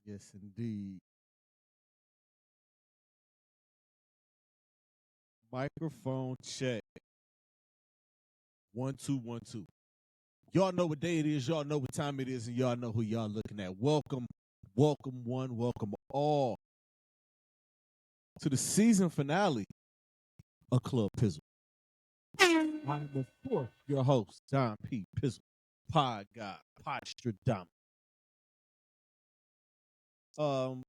Yes, indeed. Microphone check. 1 2 1 2. Y'all know what day it is. Y'all know what time it is, and y'all know who y'all looking at. Welcome, welcome one, welcome all to the season finale of Club Pizzle. I'm the fourth, your host, Don P. Pizzle, Pod God, Podstradamus.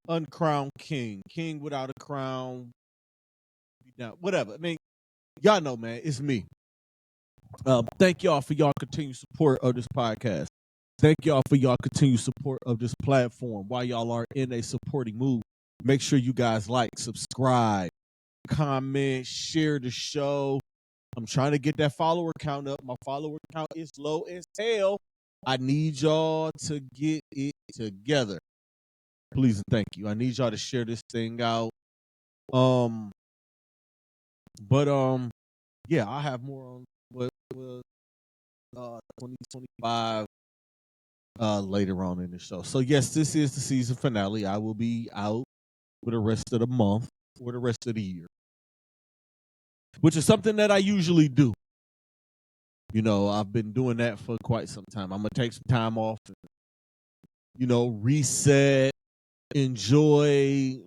Uncrowned king, king without a crown. Now, whatever. I mean, y'all know, man, it's me. Thank y'all for y'all continued support of this podcast. Thank y'all for y'all continued support of this platform. While y'all are in a supporting mood, make sure you guys like, subscribe, comment, share the show. I'm trying to get that follower count up. My follower count is low as hell. I need y'all to get it together. Please and thank you. I need y'all to share this thing out. But yeah, I have more on what 2025 later on in the show. So yes, this is the season finale. I will be out for the rest of the month or the rest of the year, which is something that I usually do. You know, I've been doing that for quite some time. I'm gonna take some time off and, reset, enjoy,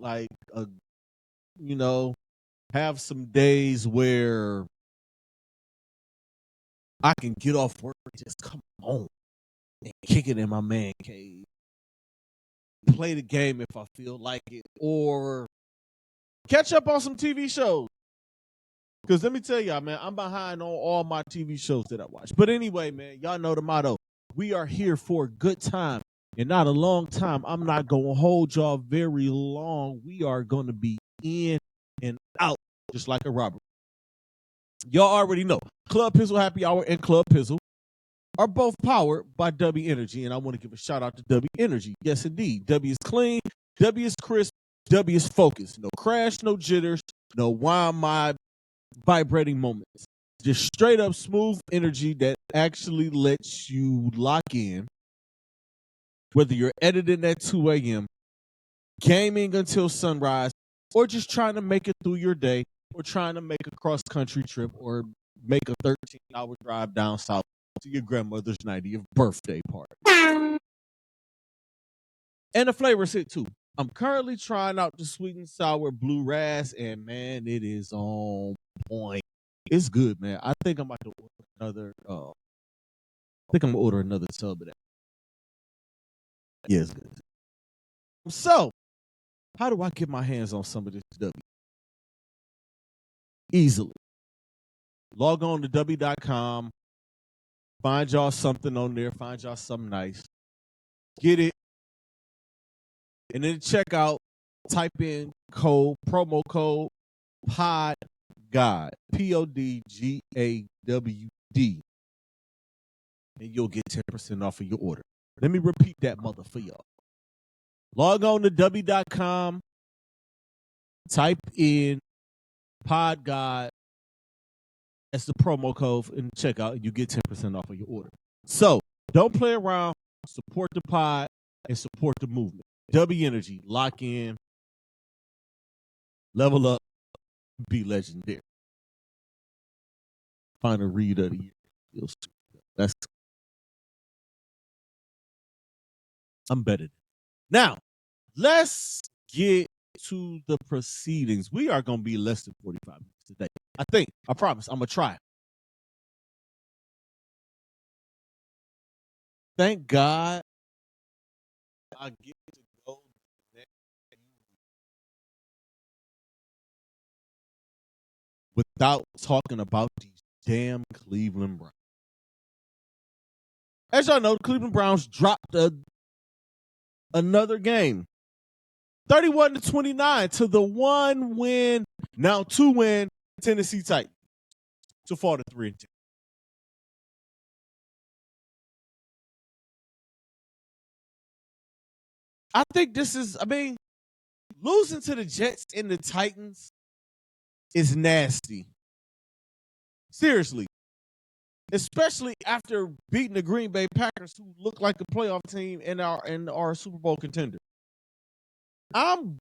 have some days where I can get off work and just come home and kick it in my man cave. Play the game if I feel like it, or catch up on some TV shows. Because let me tell y'all, man, I'm behind on all my TV shows that I watch. But anyway, man, y'all know the motto. We are here for a good time and not a long time. I'm not going to hold y'all very long. We are going to be in and out just like a robber. Y'all already know. Club Pizzle Happy Hour and Club Pizzle are both powered by W Energy. And I want to give a shout out to W Energy. Yes, indeed. W is clean. W is crisp. W is focused. No crash, no jitters, no why am I vibrating moments. Just straight up smooth energy that actually lets you lock in, whether you're editing at 2 a.m., gaming until sunrise, or just trying to make it through your day, or trying to make a cross-country trip, or make a 13-hour drive down south to your grandmother's 90th birthday party. And the flavors hit too. I'm currently trying out the sweet and sour blue ras, and man, it is on point. It's good, man. I think I'm about to order another. I think I'm gonna order another tub of that. Yeah, it's good. So, how do I get my hands on some of this W? Easily. Log on to W.com. Find y'all something on there. Find y'all something nice. Get it. And then check out. Type in promo code PODGAWD. PODGAWD. And you'll get 10% off of your order. Let me repeat that mother for y'all. Log on to W.com. Type in PodGod. That's the promo code and check out, and you get 10% off of your order. So don't play around. Support the pod and support the movement. W Energy, lock in, level up, be legendary. Final read of the year. That's I'm better. Now, let's get to the proceedings. We are going to be less than 45 minutes today. I promise. I'm going to try. Thank God I get to go without talking about these damn Cleveland Browns. As y'all know, the Cleveland Browns dropped another game. 31-29 to the 1-win, now 2-win Tennessee Titans to fall to 3-10. I think losing to the Jets and the Titans is nasty. Seriously. Especially after beating the Green Bay Packers, who look like a playoff team and are Super Bowl contender. I'm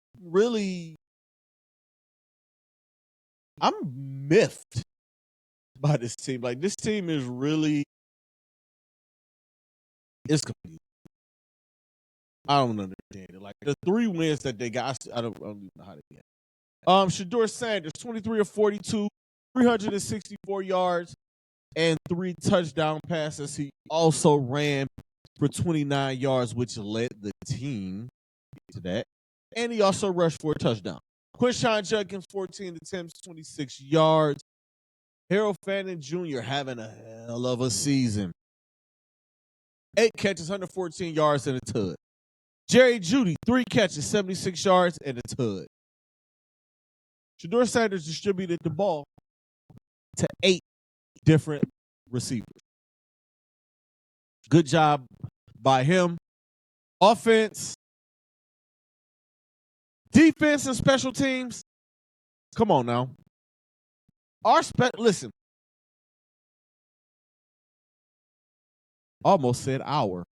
miffed by this team. Like, this team is really, it's confusing. I don't understand it. Like, the 3 wins that they got, I don't even know how they get. Shadeur Sanders, 23 of 42, 364 yards, and 3 touchdown passes. He also ran for 29 yards, which led the team to that. And he also rushed for a touchdown. Quinshon Judkins, 14 attempts, 26 yards. Harold Fannin Jr. having a hell of a season. 8 catches, 114 yards, and a tud. Jerry Jeudy, 3 catches, 76 yards, and a tud. Shadeur Sanders distributed the ball to 8 different receivers. Good job by him. Offense, defense, and special teams. Come on now. Listen. Almost said our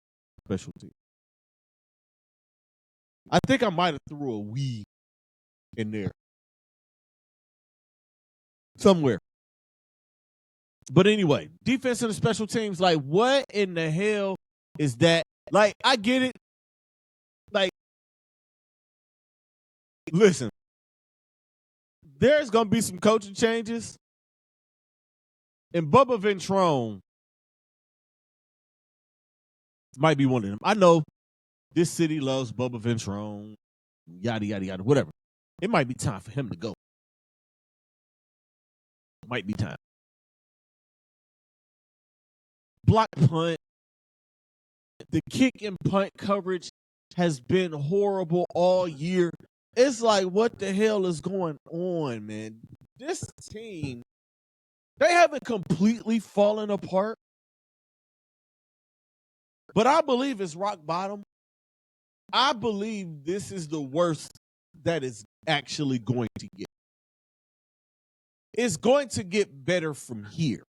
special team. I think I might have threw a we in there somewhere. But anyway, defense and the special teams, like, what in the hell is that? Like, I get it. Like, listen, there's going to be some coaching changes. And Bubba Ventrone might be one of them. I know this city loves Bubba Ventrone, yada, yada, yada, whatever. It might be time for him to go. Might be time. Block punt. The kick and punt coverage has been horrible all year. It's like, what the hell is going on, man? This team, they haven't completely fallen apart. But I believe it's rock bottom. I believe this is the worst that is actually going to get. It's going to get better from here.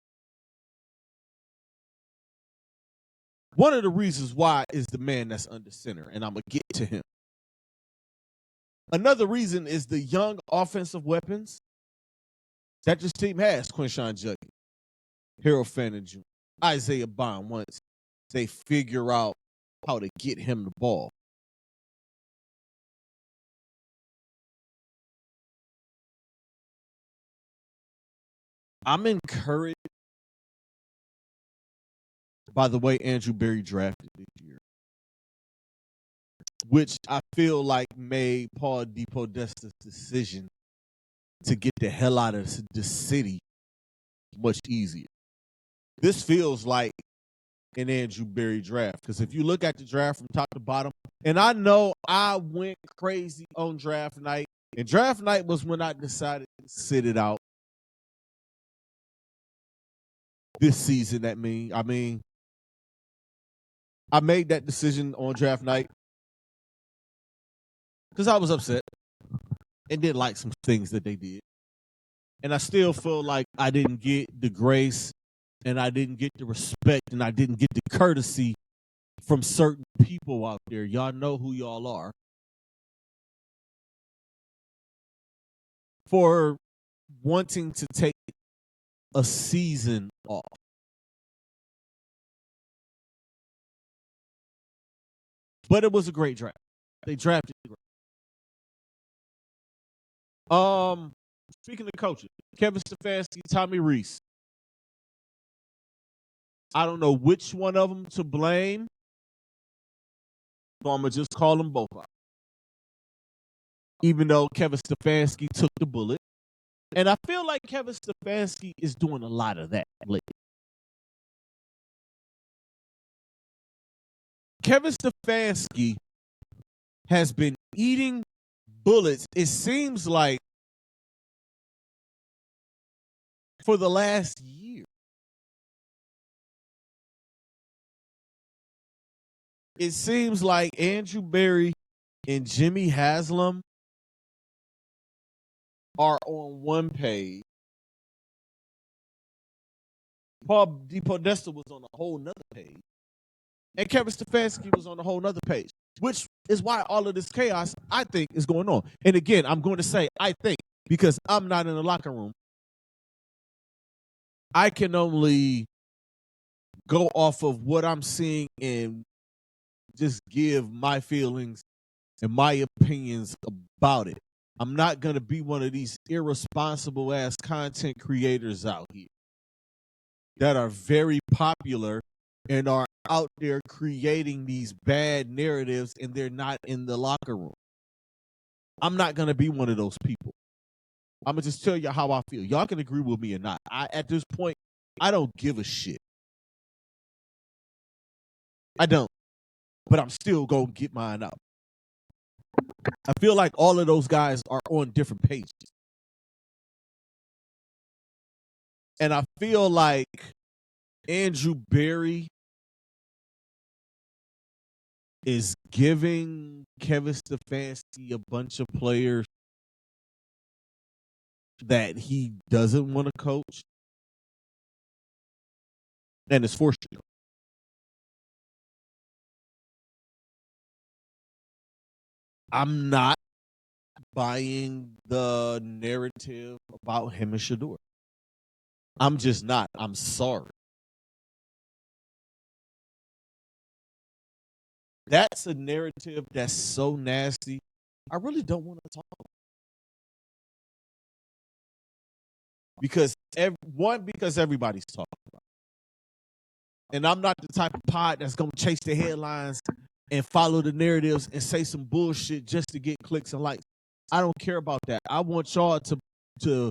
One of the reasons why is the man that's under center, and I'm going to get to him. Another reason is the young offensive weapons that this team has. Quinshon Judkins, Harold Fannin Jr., Isaiah Bond, once they figure out how to get him the ball. I'm encouraged by the way Andrew Berry drafted this year, which I feel like made Paul DePodesta's decision to get the hell out of the city much easier. This feels like an Andrew Berry draft, because if you look at the draft from top to bottom, and I know I went crazy on draft night, and draft night was when I decided to sit it out this season. I mean, I made that decision on draft night because I was upset and didn't like some things that they did. And I still feel like I didn't get the grace and I didn't get the respect and I didn't get the courtesy from certain people out there. Y'all know who y'all are. For wanting to take a season off. But it was a great draft. They drafted great. Speaking of coaches, Kevin Stefanski, Tommy Rees. I don't know which one of them to blame, so I'm going to just call them both out. Even though Kevin Stefanski took the bullet. And I feel like Kevin Stefanski is doing a lot of that lately. Kevin Stefanski has been eating bullets, it seems like, for the last year. It seems like Andrew Berry and Jimmy Haslam are on one page. Paul DePodesta was on a whole nother page. And Kevin Stefanski was on a whole nother page, which is why all of this chaos, I think, is going on. And again, I'm going to say I think because I'm not in the locker room. I can only go off of what I'm seeing and just give my feelings and my opinions about it. I'm not going to be one of these irresponsible ass content creators out here that are very popular and are out there creating these bad narratives and they're not in the locker room. I'm not going to be one of those people. I'm going to just tell you how I feel. Y'all can agree with me or not. At this point, I don't give a shit. I don't. But I'm still going to get mine out. I feel like all of those guys are on different pages. And I feel like Andrew Berry is giving Kevin Stefanski a bunch of players that he doesn't want to coach. And it's forced him. I'm not buying the narrative about him and Shadeur. I'm just not. I'm sorry. That's a narrative that's so nasty. I really don't want to talk about it. Because everybody's talking about it. And I'm not the type of pod that's going to chase the headlines and follow the narratives and say some bullshit just to get clicks and likes. I don't care about that. I want y'all to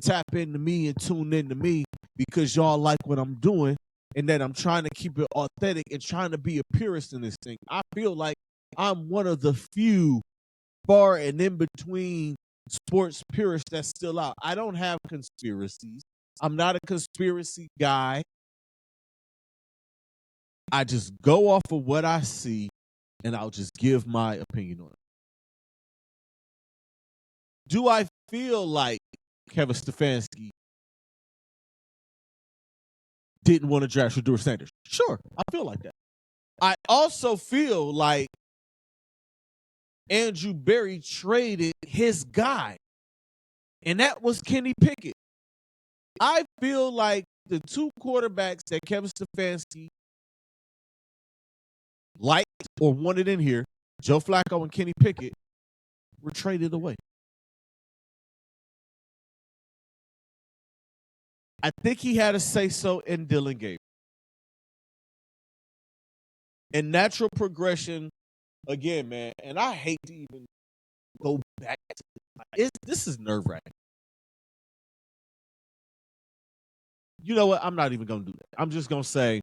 tap into me and tune into me because y'all like what I'm doing and that I'm trying to keep it authentic and trying to be a purist in this thing. I feel like I'm one of the few far and in between sports purists that's still out. I don't have conspiracies. I'm not a conspiracy guy. I just go off of what I see and I'll just give my opinion on it. Do I feel like Kevin Stefanski didn't want to draft Shadeur Sanders? Sure, I feel like that. I also feel like Andrew Berry traded his guy, and that was Kenny Pickett. I feel like the two quarterbacks that Kevin Stefanski liked or wanted in here, Joe Flacco and Kenny Pickett, were traded away. I think he had a say-so in Dylan Gabriel. And natural progression, again, man, and I hate to even go back to this is nerve-wracking. You know what? I'm not even going to do that. I'm just going to say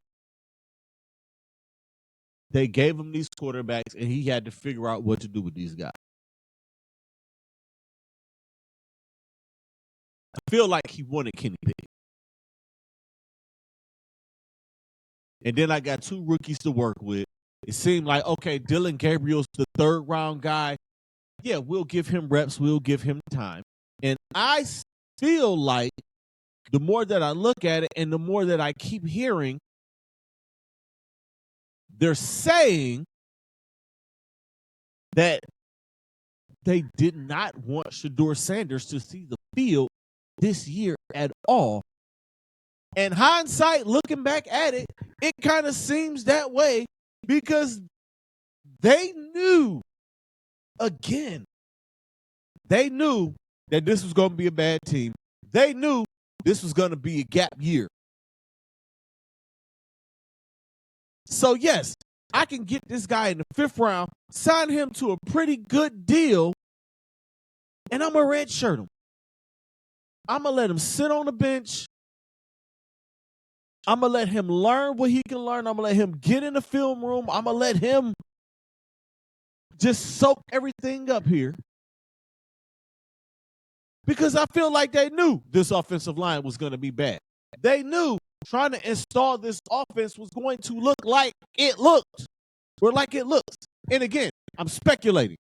they gave him these quarterbacks, and he had to figure out what to do with these guys. I feel like he wanted Kenny Pickett. And then I got two rookies to work with. It seemed like, okay, Dylan Gabriel's the third-round guy. Yeah, we'll give him reps. We'll give him time. And I feel like the more that I look at it and the more that I keep hearing, they're saying that they did not want Shadeur Sanders to see the field this year at all. And hindsight, looking back at it, it kind of seems that way because they knew, again, they knew that this was going to be a bad team. They knew this was going to be a gap year. So, yes, I can get this guy in the 5th round, sign him to a pretty good deal, and I'm going to redshirt him. I'm going to let him sit on the bench. I'm going to let him learn what he can learn. I'm going to let him get in the film room. I'm going to let him just soak everything up here. Because I feel like they knew this offensive line was going to be bad. They knew trying to install this offense was going to look like it looked. Or like it looks. And again, I'm speculating.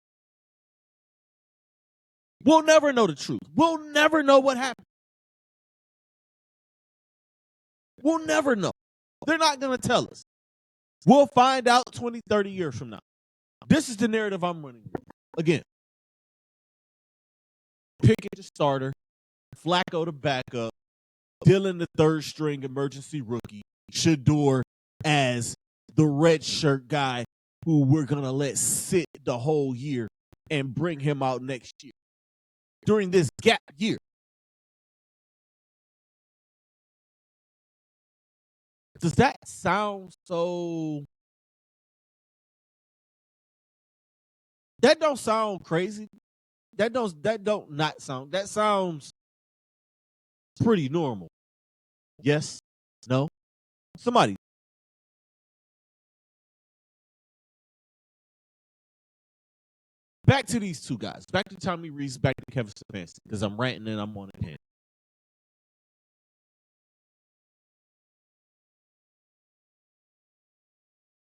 We'll never know the truth. We'll never know what happened. We'll never know. They're not going to tell us. We'll find out 20, 30 years from now. This is the narrative I'm running with. Again, Pickett the starter, Flacco the backup, Dylan the third string emergency rookie, Shadeur as the red shirt guy who we're going to let sit the whole year and bring him out next year during this gap year. Does that sound so... That don't sound crazy. That sounds pretty normal. Yes? No? Somebody. Back to these two guys. Back to Tommy Reese, back to Kevin Stefanski, because I'm ranting and I'm on it hand.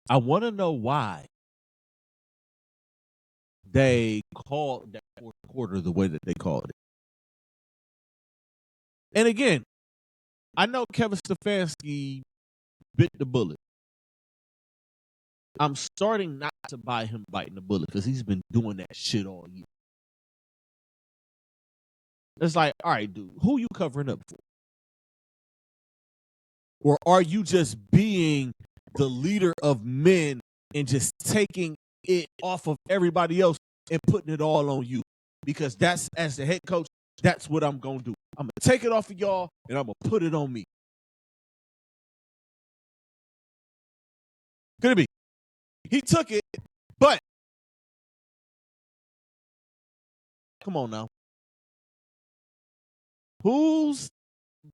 I want to know why they called that fourth quarter the way that they called it. And again, I know Kevin Stefanski bit the bullet. I'm starting not to buy him biting the bullet because he's been doing that shit all year. It's like, all right, dude, who you covering up for? Or are you just being the leader of men and just taking it off of everybody else and putting it all on you? Because that's, as the head coach, that's what I'm going to do. I'm going to take it off of y'all and I'm going to put it on me. Could it be? He took it, but come on now. Whose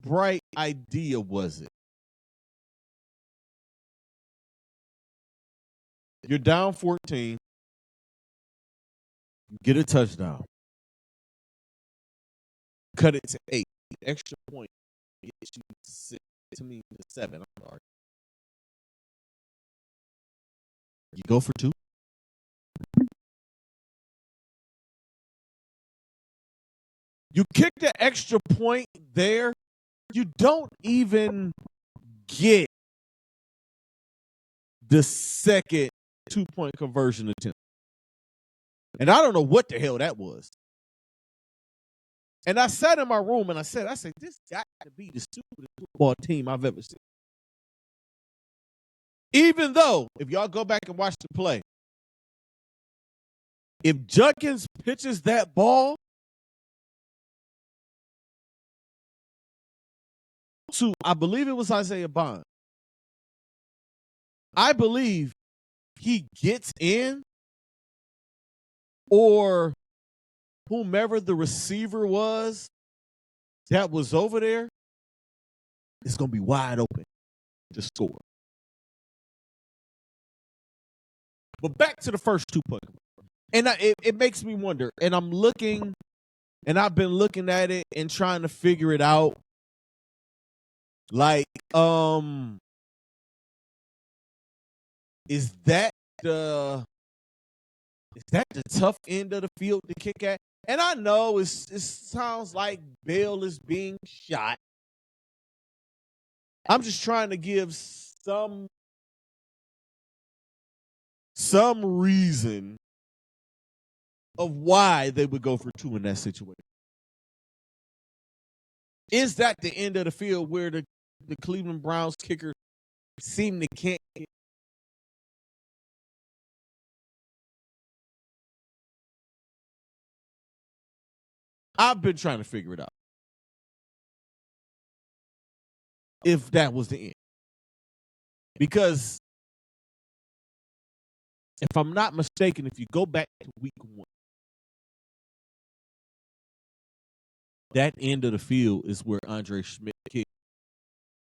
bright idea was it? You're down 14. You get a touchdown. Cut it to 8. Extra point gets you 6, to me to 7. I'm sorry. You go for 2. You kick the extra point there. You don't even get the second 2-point conversion attempt. And I don't know what the hell that was. And I sat in my room and I said, this got to be the stupidest football team I've ever seen. Even though, if y'all go back and watch the play, if Judkins pitches that ball to, I believe it was Isaiah Bond, I believe he gets in, or whomever the receiver was that was over there is going to be wide open to score. But back to the first 2-point. And it makes me wonder, and I'm looking, and I've been looking at it and trying to figure it out. Like, is that the tough end of the field to kick at? And I know it sounds like Bill is being shot. I'm just trying to give some reason of why they would go for 2 in that situation. Is that the end of the field where the Cleveland Browns kicker seem to can't get? I've been trying to figure it out. If that was the end. Because if I'm not mistaken, if you go back to week 1, that end of the field is where Andre Schmidt kicked,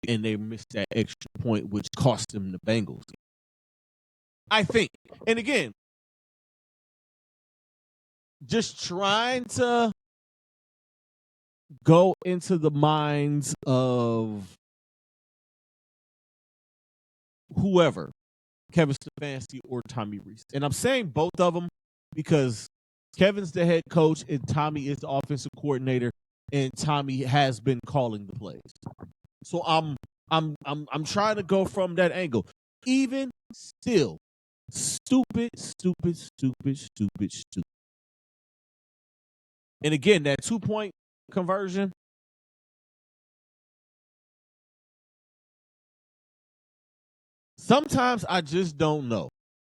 and they missed that extra point, which cost them the Bengals. I think. And again, just trying to go into the minds of whoever, Kevin Stefanski or Tommy Reese. And I'm saying both of them because Kevin's the head coach and Tommy is the offensive coordinator, and Tommy has been calling the plays. So I'm trying to go from that angle. Even still, Stupid, stupid, stupid, stupid, stupid. And again, that 2-point conversion. Sometimes I just don't know.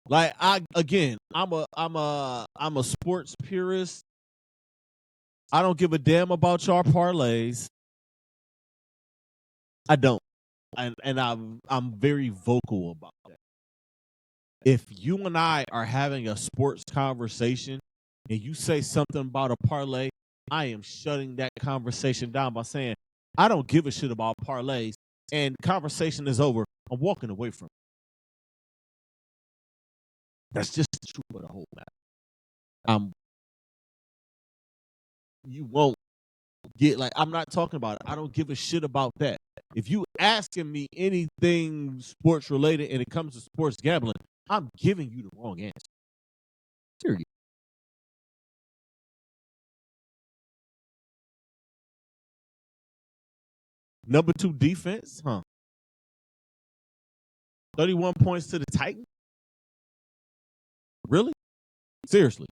Like I'm a sports purist. I don't give a damn about your parlays. I don't. And I'm very vocal about that. If you and I are having a sports conversation and you say something about a parlay, I am shutting that conversation down by saying, I don't give a shit about parlays, and conversation is over. I'm walking away from it. That's just the truth of the whole matter. You won't get, like, I'm not talking about it. I don't give a shit about that. If you asking me anything sports related and it comes to sports gambling, I'm giving you the wrong answer. Period. Number 2 defense, 31 points to the Titans? Really? Seriously.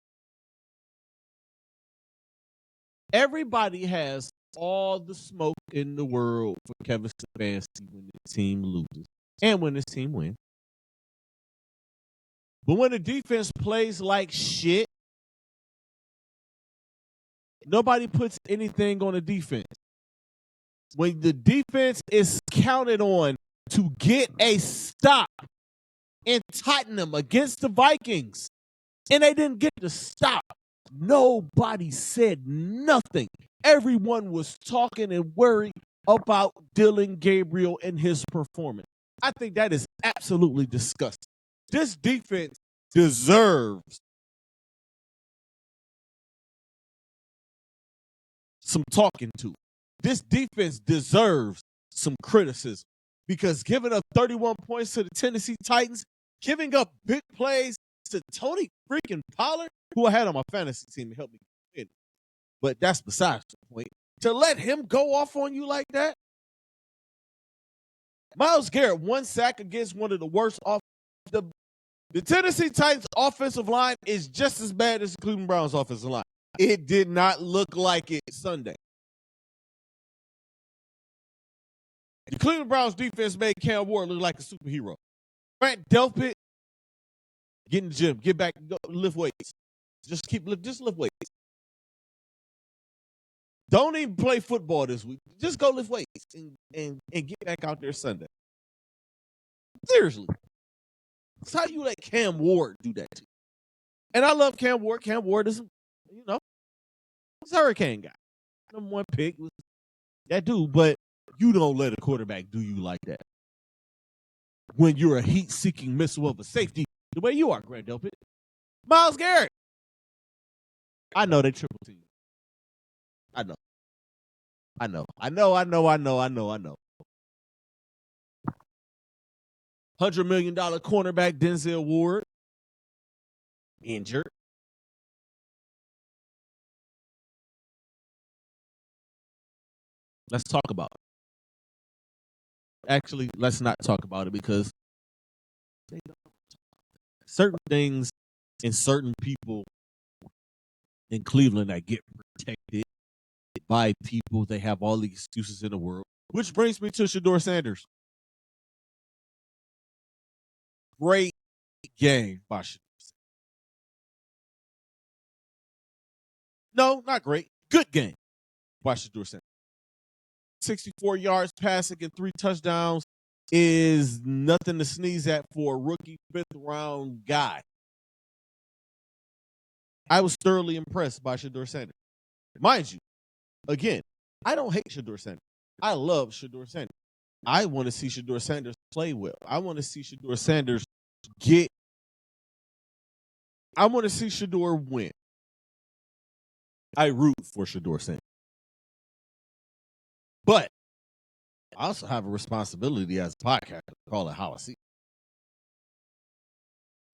Everybody has all the smoke in the world for Kevin Stefanski when the team loses and when his team wins. But when the defense plays like shit, nobody puts anything on the defense. When the defense is counted on to get a stop in Tottenham against the Vikings, and they didn't get the stop, nobody said nothing. Everyone was talking and worried about Dylan Gabriel and his performance. I think that is absolutely disgusting. This defense deserves some talking to. This defense deserves some criticism because giving up 31 points to the Tennessee Titans, giving up big plays to Tony freaking Pollard, who I had on my fantasy team to help me win. But that's besides the point. To let him go off on you like that? Myles Garrett, 1 sack against one of the worst off. The Tennessee Titans offensive line is just as bad as the Cleveland Browns offensive line. It did not look like it Sunday. The Cleveland Browns defense made Cam Ward look like a superhero. Grant Delpit, get in the gym, get back, go, lift weights. Just lift weights. Don't even play football this week. Just go lift weights and get back out there Sunday. Seriously. That's how you let Cam Ward do that to you. And I love Cam Ward. Cam Ward is, he's a Hurricane guy. Number 1 pick was that dude, but you don't let a quarterback do you like that. When you're a heat-seeking missile of a safety, the way you are, Grant Delpit. Myles Garrett. I know they triple team. I know. $100 million cornerback Denzel Ward injured. Let's talk about it. Actually, let's not talk about it because certain things and certain people in Cleveland that get protected by people, they have all the excuses in the world. Which brings me to Shadeur Sanders. Great game by Shadeur Sanders. No, not great. Good game by Shadeur Sanders. 64 yards passing and 3 touchdowns is nothing to sneeze at for a rookie 5th-round guy. I was thoroughly impressed by Shadeur Sanders. Mind you, again, I don't hate Shadeur Sanders. I love Shadeur Sanders. I want to see Shadeur Sanders play well. I want to see Shadeur Sanders I want to see Shadeur win. I root for Shadeur Sanders. But I also have a responsibility as a podcaster to call it how I see it.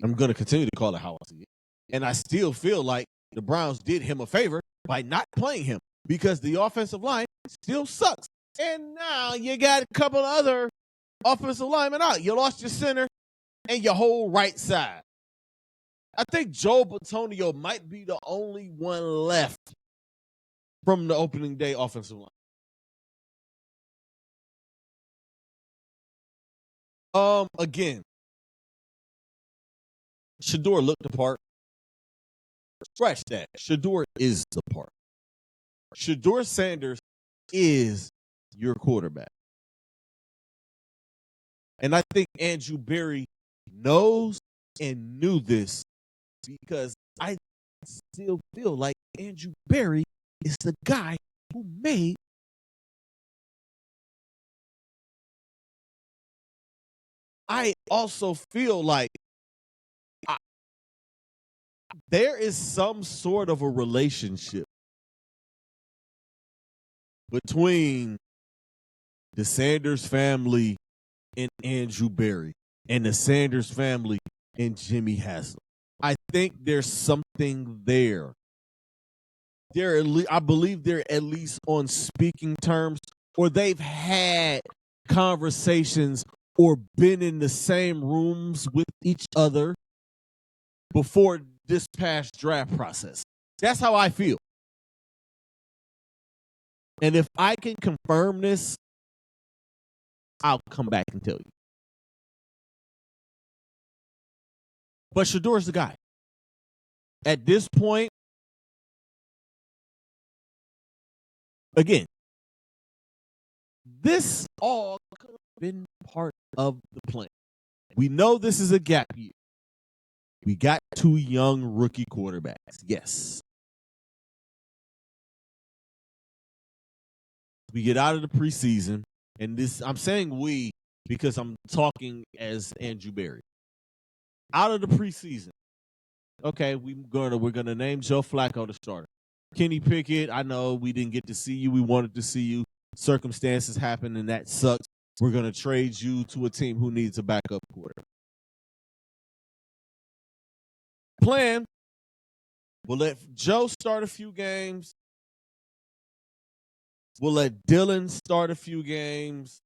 I'm going to continue to call it how I see it. And I still feel like the Browns did him a favor by not playing him because the offensive line still sucks. And now you got a couple other offensive linemen out. You lost your center and your whole right side. I think Joe Batonio might be the only one left from the opening day offensive line. Again, Shadeur looked the part. Scratch that. Shadeur is the part. Shadeur Sanders is your quarterback. And I think Andrew Berry knows and knew this because I still feel like Andrew Berry is the guy who made I also feel like there is some sort of a relationship between the Sanders family and Andrew Berry and the Sanders family and Jimmy Haslam. I think there's something there. I believe they're at least on speaking terms, or they've had conversations or been in the same rooms with each other before this past draft process. That's how I feel. And if I can confirm this, I'll come back and tell you. But Shadeur's the guy. At this point, again, this all could have been part of the plan. We know this is a gap year. We got 2 young rookie quarterbacks. Yes. We get out of the preseason, and this I'm saying we because I'm talking as Andrew Berry. Out of the preseason. Okay, we're gonna name Joe Flacco the starter. Kenny Pickett, I know we didn't get to see you. We wanted to see you. Circumstances happened, and that sucks. We're gonna trade you to a team who needs a backup quarterback. Plan. We'll let Joe start a few games. We'll let Dylan start a few games.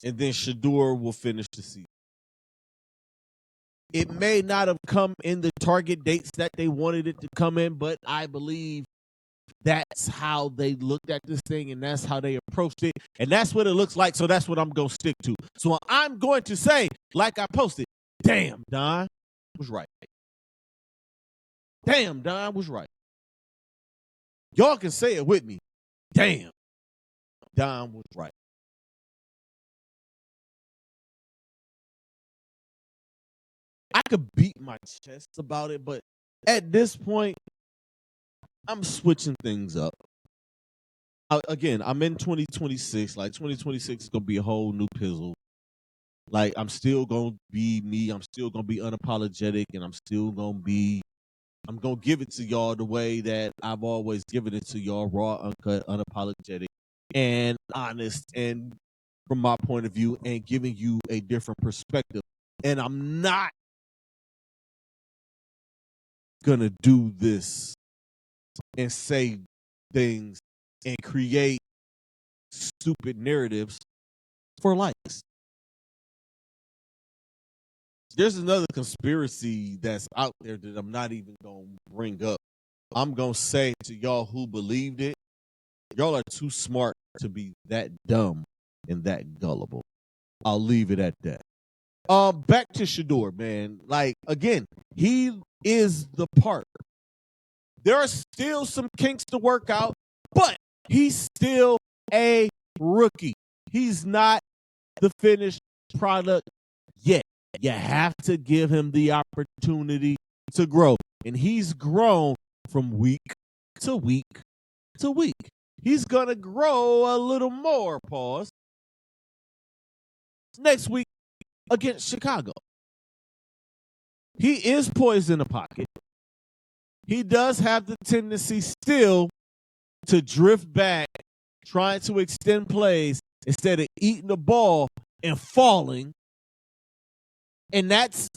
And then Shadeur will finish the season. It may not have come in the target dates that they wanted it to come in, but I believe that's how they looked at this thing and that's how they approached it. And that's what it looks like, so that's what I'm going to stick to. So I'm going to say, like I posted, damn, Don was right. Damn, Don was right. Y'all can say it with me. Damn, Don was right. I could beat my chest about it, but at this point, I'm switching things up. Again, I'm in 2026. Like, 2026 is going to be a whole new Pizzle. Like, I'm still going to be me. I'm still going to be unapologetic, and I'm going to give it to y'all the way that I've always given it to y'all, raw, uncut, unapologetic, and honest, and from my point of view, and giving you a different perspective. And I'm not going to do this and say things and create stupid narratives for likes. There's another conspiracy that's out there that I'm not even going to bring up. I'm going to say to y'all who believed it, y'all are too smart to be that dumb and that gullible. I'll leave it at that. Back to Shadeur, man. Like, again, he is the part. There are still some kinks to work out, but he's still a rookie. He's not the finished product yet. You have to give him the opportunity to grow. And he's grown from week to week to week. He's going to grow a little more, pause, next week against Chicago. He is poised in the pocket. He does have the tendency still to drift back, trying to extend plays instead of eating the ball and falling. And that's,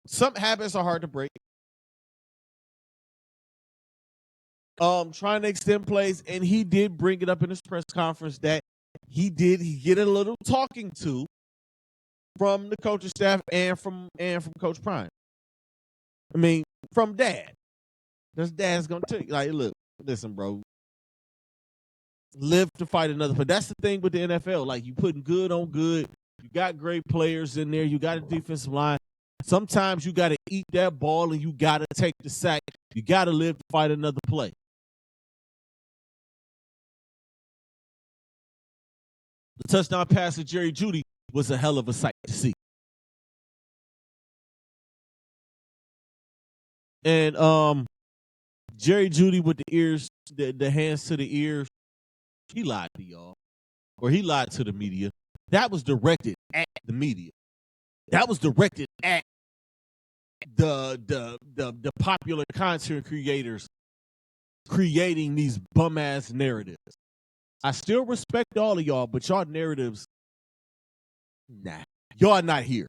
some habits are hard to break. Trying to extend plays, and he did bring it up in his press conference that he get a little talking to from the coaching staff and from Coach Prime. I mean, from Dad. That's Dad's gonna tell you. Like, look, listen, bro. Live to fight another. But that's the thing with the NFL. Like, you putting good on good. You got great players in there. You got a defensive line. Sometimes you got to eat that ball and you got to take the sack. You got to live to fight another play. The touchdown pass to Jerry Jeudy was a hell of a sight to see. And Jerry Jeudy with the ears, the hands to the ears, he lied to y'all. Or he lied to the media. That was directed at the media. That was directed at the popular content creators creating these bum-ass narratives. I still respect all of y'all, but y'all narratives, nah. Y'all not here.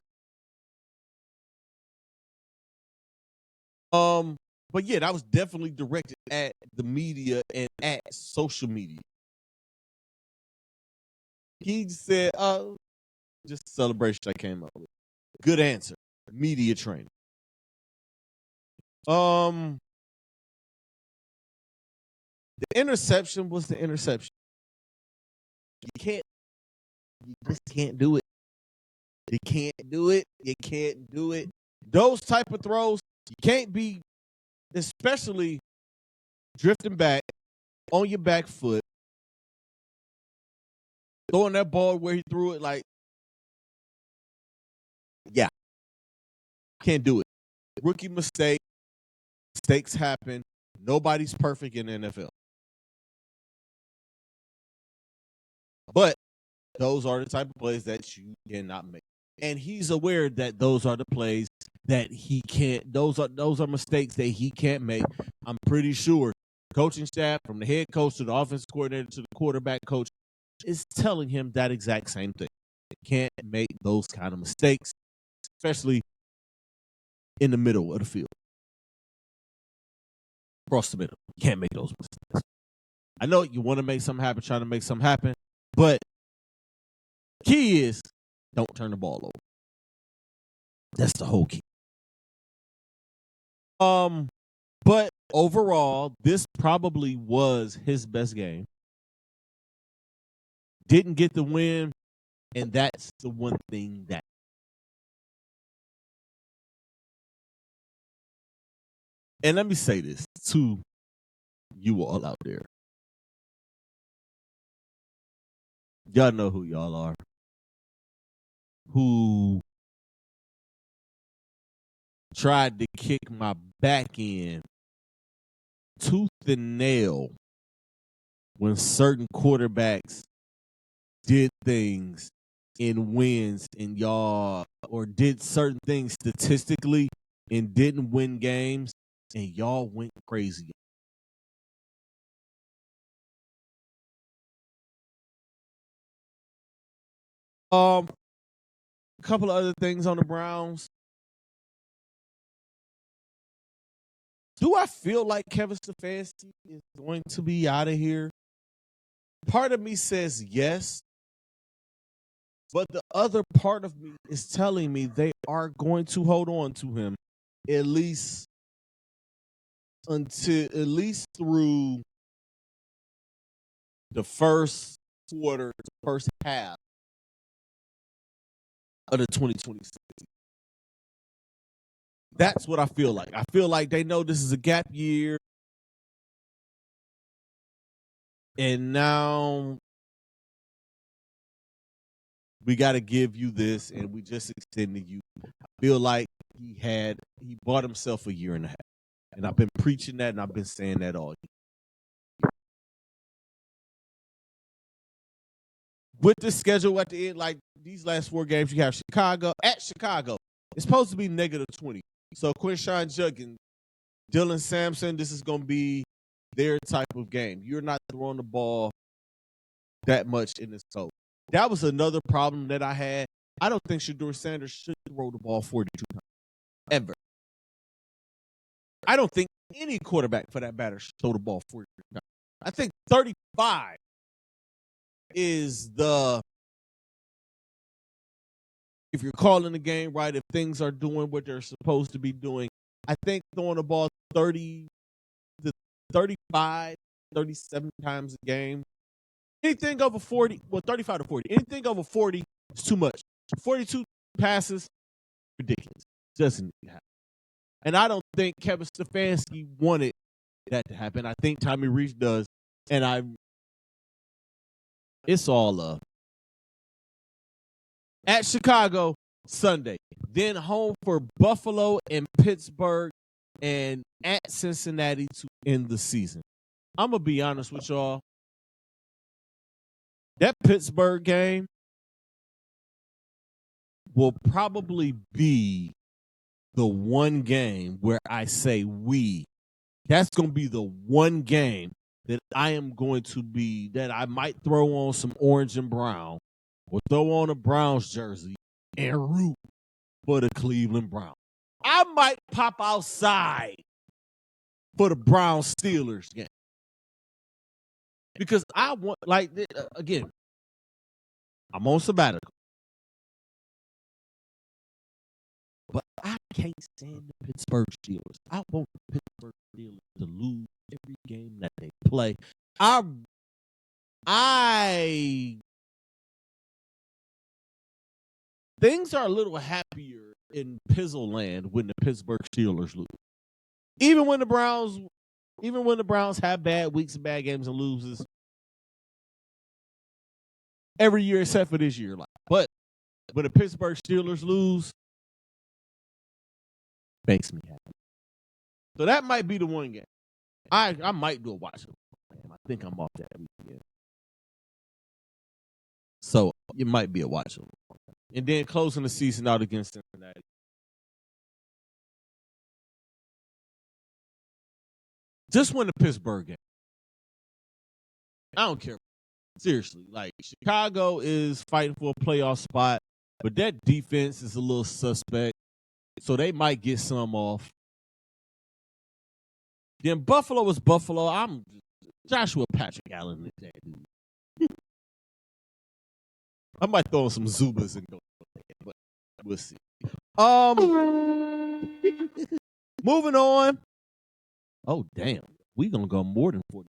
But yeah, that was definitely directed at the media and at social media. He said, just a celebration I came up with. Good answer. Media training. The interception was the interception. You just can't do it. You can't do it. You can't do it. Those type of throws, you can't be, especially drifting back on your back foot, throwing that ball where he threw it. Like, yeah, can't do it. Rookie mistake. Mistakes happen. Nobody's perfect in the NFL. But those are the type of plays that you cannot make. And he's aware that those are the plays that he can't, those are mistakes that he can't make. I'm pretty sure coaching staff, from the head coach to the offensive coordinator to the quarterback coach, is telling him that exact same thing. You can't make those kind of mistakes, especially in the middle of the field. Across the middle. You can't make those mistakes. I know you want to make something happen, trying to make something happen, but key is don't turn the ball over. That's the whole key. But overall, this probably was his best game. Didn't get the win, and that's the one thing that. And let me say this to you all out there. Y'all know who y'all are. Who tried to kick my back end tooth and nail when certain quarterbacks did things in wins and y'all, or did certain things statistically and didn't win games, and y'all went crazy. A couple of other things on the Browns. Do I feel like Kevin Stefanski is going to be out of here? Part of me says yes, but the other part of me is telling me they are going to hold on to him at least through the first quarter, the first half of the 2026. That's what I feel like. I feel like they know this is a gap year. And now we got to give you this, and we just extended you. I feel like he bought himself a year and a half. And I've been preaching that, and I've been saying that all year. With the schedule at the end, like these last 4 games, you have Chicago. At Chicago, it's supposed to be -20. So Quinshawn Judkins, Dylan Sampson, this is going to be their type of game. You're not throwing the ball that much in this coach. That was another problem that I had. I don't think Shadeur Sanders should throw the ball 42 times. Ever. I don't think any quarterback, for that matter, should throw the ball 42 times. I think 35 is the if you're calling the game right, if things are doing what they're supposed to be doing, I think throwing the ball 30 to 35, 37 times a game, anything over 40, well, 35 to 40, anything over 40 is too much. 42 passes, ridiculous. Doesn't happen. And I don't think Kevin Stefanski wanted that to happen. I think Tommy Rees does. And it's all love. At Chicago, Sunday. Then home for Buffalo and Pittsburgh, and at Cincinnati to end the season. I'm going to be honest with y'all. That Pittsburgh game will probably be the one game where I say we. That's going to be the one game that I am going to be, that I might throw on some orange and brown or throw on a Browns jersey and root for the Cleveland Browns. I might pop outside for the Browns Steelers game. Because I want, like, again, I'm on sabbatical. But I can't stand the Pittsburgh Steelers. I want the Pittsburgh Steelers to lose every game that they play. Things are a little happier in Pizzle land when the Pittsburgh Steelers lose. Even when the Browns have bad weeks and bad games and loses every year except for this year. But when the Pittsburgh Steelers lose, makes me happy. So that might be the one game. I might do a watch. I think I'm off that weekend. So it might be a watch. And then closing the season out against Cincinnati. Just win the Pittsburgh game. I don't care. Seriously. Like, Chicago is fighting for a playoff spot, but that defense is a little suspect. So they might get some off. Then Buffalo is Buffalo. I'm Joshua Patrick Allen is that dude. I might throw some Zubas and go, but we'll see. Moving on. Oh, damn. We're going to go more than 40.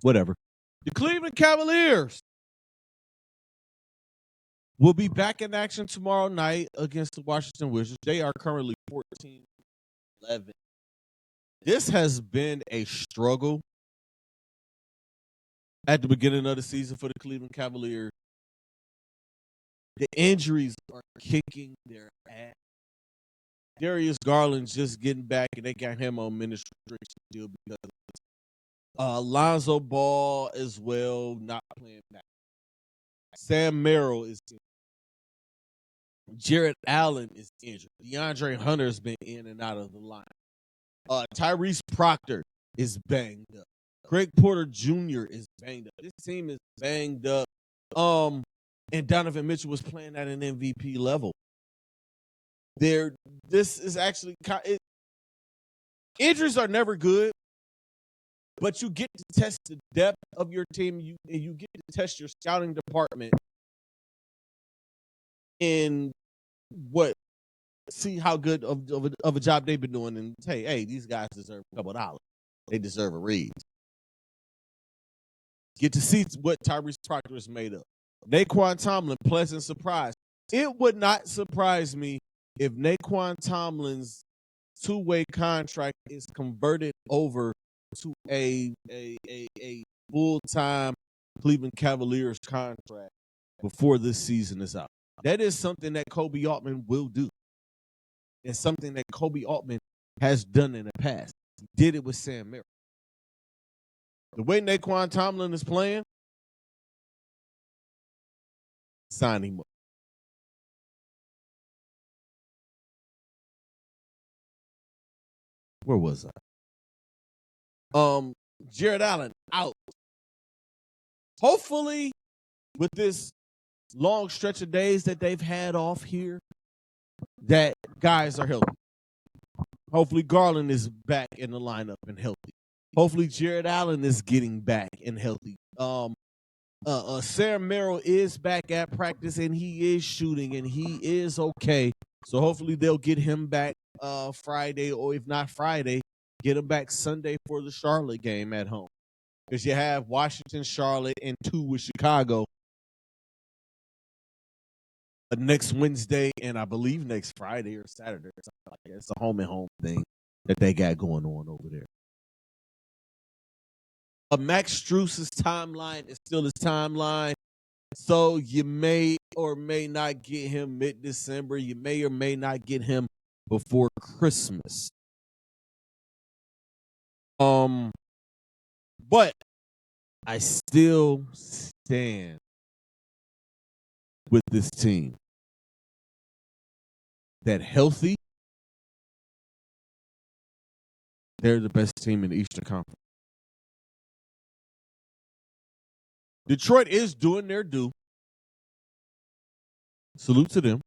Whatever. The Cleveland Cavaliers will be back in action tomorrow night against the Washington Wizards. They are currently 14-11. This has been a struggle at the beginning of the season for the Cleveland Cavaliers. The injuries are kicking their ass. Darius Garland's just getting back, and they got him on minutes restriction deal because of Lonzo Ball as well, not playing back. Sam Merrill is injured. Jared Allen is injured. DeAndre Hunter has been in and out of the line. Tyrese Proctor is banged up. Greg Porter Jr. is banged up. This team is banged up. And Donovan Mitchell was playing at an MVP level. This is actually injuries are never good, but you get to test the depth of your team. You get to test your scouting department and see how good of a job they've been doing, and say, hey, these guys deserve a couple of dollars. They deserve a raise. Get to see what Tyrese Proctor is made of. Naquan Tomlin, pleasant surprise. It would not surprise me if Naquan Tomlin's two-way contract is converted over to a full-time Cleveland Cavaliers contract before this season is out. That is something that Kobe Altman will do. It's something that Kobe Altman has done in the past. He did it with Sam Merrill. The way Naquan Tomlin is playing, sign him up. Where was I? Jared Allen out. Hopefully, with this long stretch of days that they've had off here, that guys are healthy. Hopefully, Garland is back in the lineup and healthy. Hopefully, Jared Allen is getting back and healthy. Sam Merrill is back at practice and he is shooting and he is okay. So hopefully they'll get him back Friday, or if not Friday, get him back Sunday for the Charlotte game at home. Because you have Washington, Charlotte, and 2 with Chicago next Wednesday, and I believe next Friday or Saturday or something like that. It's a home and home thing that they got going on over there. Max Strus's timeline is still his timeline. So you may or may not get him mid-December. You may or may not get him before Christmas. But I still stand with this team that healthy, they're the best team in the Eastern Conference. Detroit is doing their due. Salute to them.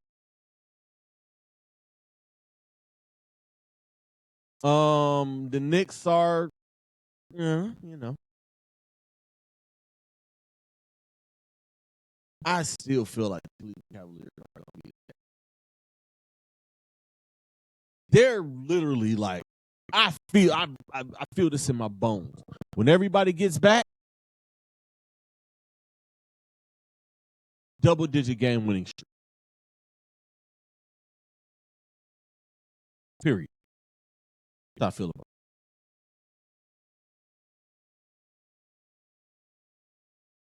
The Knicks are, I still feel like the Cleveland Cavaliers are going to be there. They're literally like, I feel this in my bones. When everybody gets back, double-digit game-winning streak. Period. That's how I feel about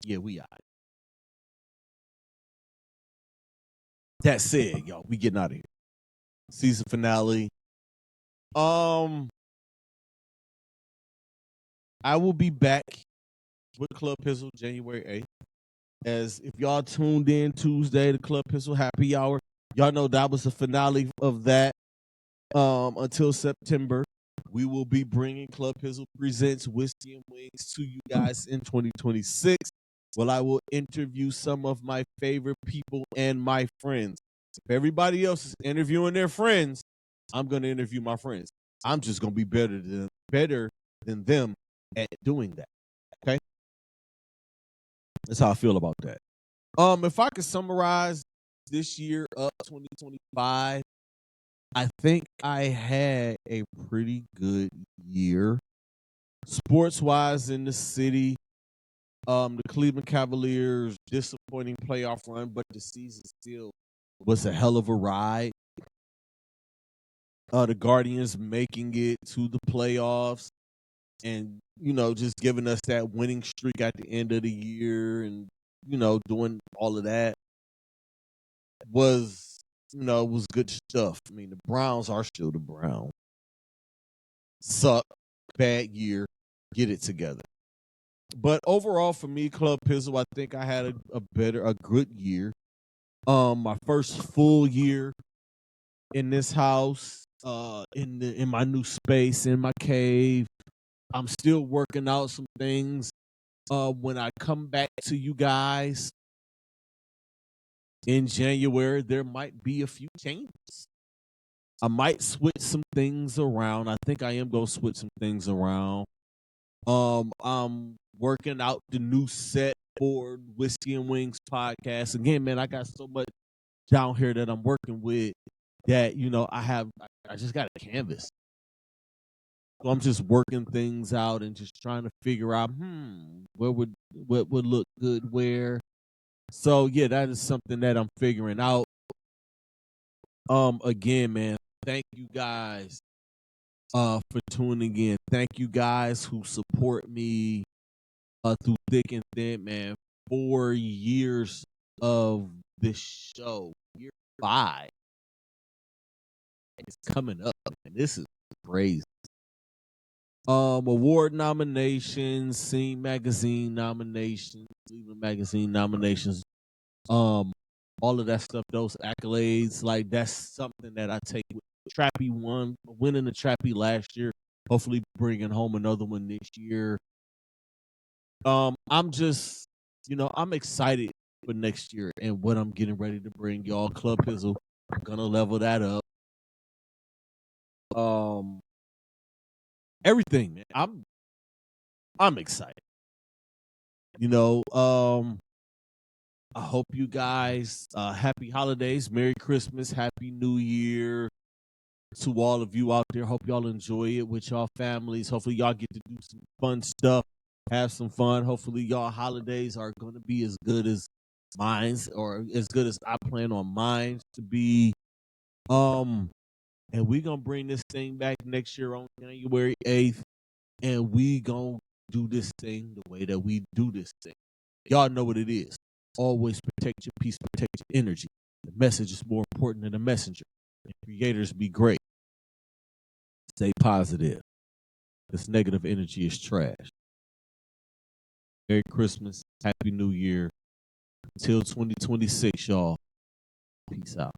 it. Yeah, we are. That said, y'all, we getting out of here. Season finale. I will be back with Club Pizzle January 8th. As if y'all tuned in Tuesday to Club Pizzle Happy Hour, y'all know that was the finale of that. Until September, we will be bringing Club Pizzle Presents Whiskey and Wings to you guys in 2026. Well, I will interview some of my favorite people and my friends. If everybody else is interviewing their friends, I'm going to interview my friends. I'm just going to be better than them at doing that. Okay? That's how I feel about that. If I could summarize this year up 2025, I think I had a pretty good year. Sports-wise in the city, the Cleveland Cavaliers, disappointing playoff run, but the season still was a hell of a ride. The Guardians making it to the playoffs and, just giving us that winning streak at the end of the year and, doing all of that was good stuff. I mean, the Browns are still the Browns. Suck, bad year, get it together. But overall, for me, Club Pizzle, I think I had a good year. My first full year in this house, in my new space, in my cave. I'm still working out some things. When I come back to you guys in January, there might be a few changes. I might switch some things around. I think I am gonna switch some things around. I'm working out the new set for Whiskey and Wings podcast. Again, man, I got so much down here that I'm working with that, I just got a canvas. So I'm just working things out and just trying to figure out, what would look good where. So yeah, that is something that I'm figuring out. Again, man, thank you guys for tuning in. Thank you guys who support me through thick and thin, man. 4 years of this show, year 5 is coming up, and this is crazy. Award nominations, Scene Magazine nominations, Cleveland Magazine nominations, all of that stuff, those accolades, like that's something that I take with Trappy winning the Trappy last year, hopefully bringing home another one this year. I'm just, I'm excited for next year and what I'm getting ready to bring y'all. Club Pizzle, I'm gonna level that up. Everything, man. I'm excited. You know, I hope you guys happy holidays, Merry Christmas, Happy New Year to all of you out there. Hope y'all enjoy it with y'all families. Hopefully y'all get to do some fun stuff, have some fun. Hopefully y'all holidays are going to be as good as mine's, or as good as I plan on mine to be. And we gonna bring this thing back next year on January 8th, and we gonna do this thing the way that we do this thing. Y'all know what it is. Always protect your peace, protect your energy. The message is more important than the messenger. And creators be great. Stay positive. This negative energy is trash. Merry Christmas. Happy New Year. Until 2026, y'all. Peace out.